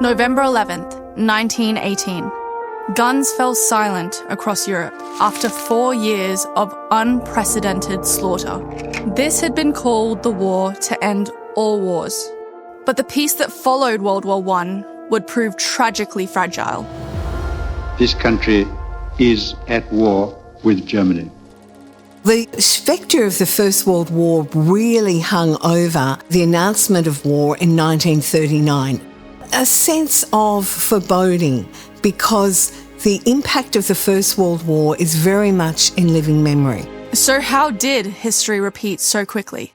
November 11th, 1918. Guns fell silent across Europe after 4 years of unprecedented slaughter. This had been called the war to end all wars. But the peace that followed World War I would prove tragically fragile. This country is at war with Germany. The spectre of the First World War really hung over the announcement of war in 1939. A sense of foreboding because the impact of the First World War is very much in living memory. So how did history repeat so quickly?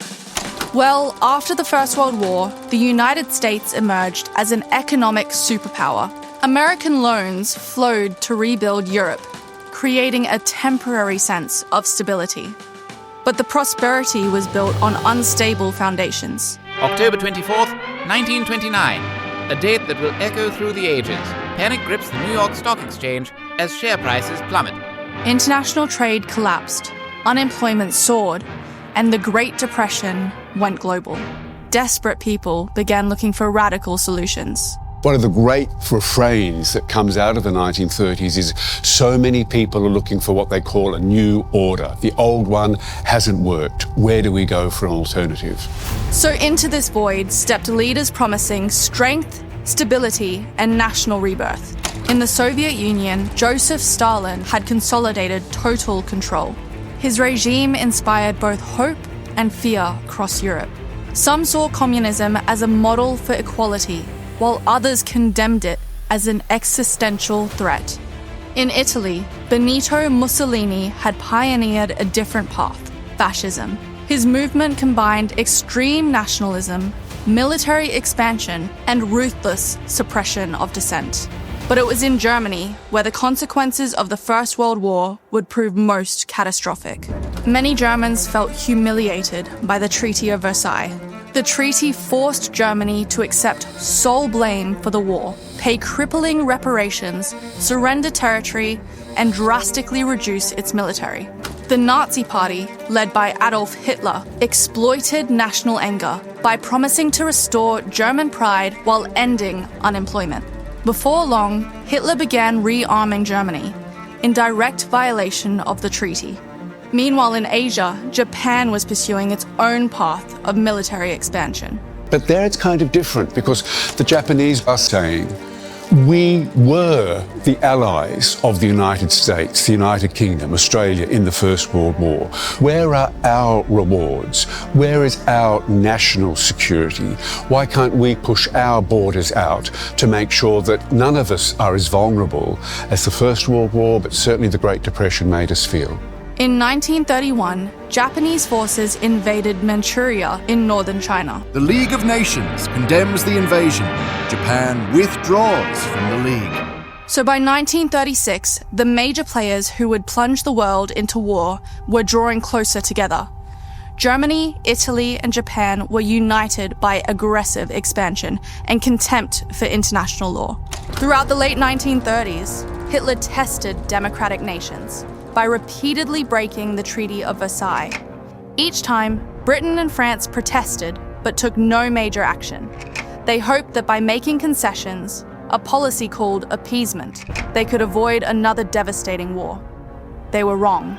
Well, after the First World War, the United States emerged as an economic superpower. American loans flowed to rebuild Europe, creating a temporary sense of stability. But the prosperity was built on unstable foundations. October 24th, 1929, a date that will echo through the ages. Panic grips the New York Stock Exchange as share prices plummet. International trade collapsed, unemployment soared, and the Great Depression went global. Desperate people began looking for radical solutions. One of the great refrains that comes out of the 1930s is so many people are looking for what they call a new order. The old one hasn't worked. Where do we go for an alternative? So into this void stepped leaders promising strength, stability, and national rebirth. In the Soviet Union, Joseph Stalin had consolidated total control. His regime inspired both hope and fear across Europe. Some saw communism as a model for equality, while others condemned it as an existential threat. In Italy, Benito Mussolini had pioneered a different path: fascism. His movement combined extreme nationalism, military expansion, and ruthless suppression of dissent. But it was in Germany where the consequences of the First World War would prove most catastrophic. Many Germans felt humiliated by the Treaty of Versailles. The treaty forced Germany to accept sole blame for the war, pay crippling reparations, surrender territory, and drastically reduce its military. The Nazi Party, led by Adolf Hitler, exploited national anger by promising to restore German pride while ending unemployment. Before long, Hitler began rearming Germany, in direct violation of the treaty. Meanwhile, in Asia, Japan was pursuing its own path of military expansion. But there it's kind of different because the Japanese are saying, we were the allies of the United States, the United Kingdom, Australia in the First World War. Where are our rewards? Where is our national security? Why can't we push our borders out to make sure that none of us are as vulnerable as the First World War, but certainly the Great Depression made us feel? In 1931, Japanese forces invaded Manchuria in northern China. The League of Nations condemns the invasion. Japan withdraws from the League. So by 1936, the major players who would plunge the world into war were drawing closer together. Germany, Italy, and Japan were united by aggressive expansion and contempt for international law. Throughout the late 1930s, Hitler tested democratic nations by repeatedly breaking the Treaty of Versailles. Each time, Britain and France protested but took no major action. They hoped that by making concessions, a policy called appeasement, they could avoid another devastating war. They were wrong.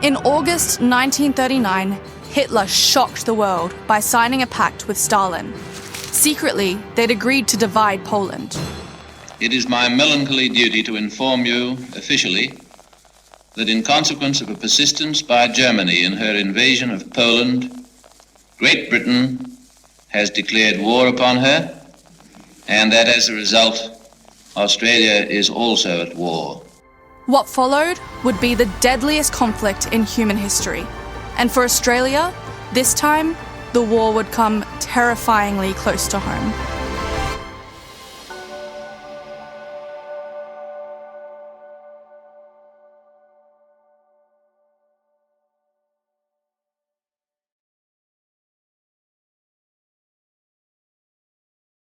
In August 1939, Hitler shocked the world by signing a pact with Stalin. Secretly, they'd agreed to divide Poland. It is my melancholy duty to inform you officially that in consequence of a persistence by Germany in her invasion of Poland, Great Britain has declared war upon her, and that as a result, Australia is also at war. What followed would be the deadliest conflict in human history. And for Australia, this time, the war would come terrifyingly close to home.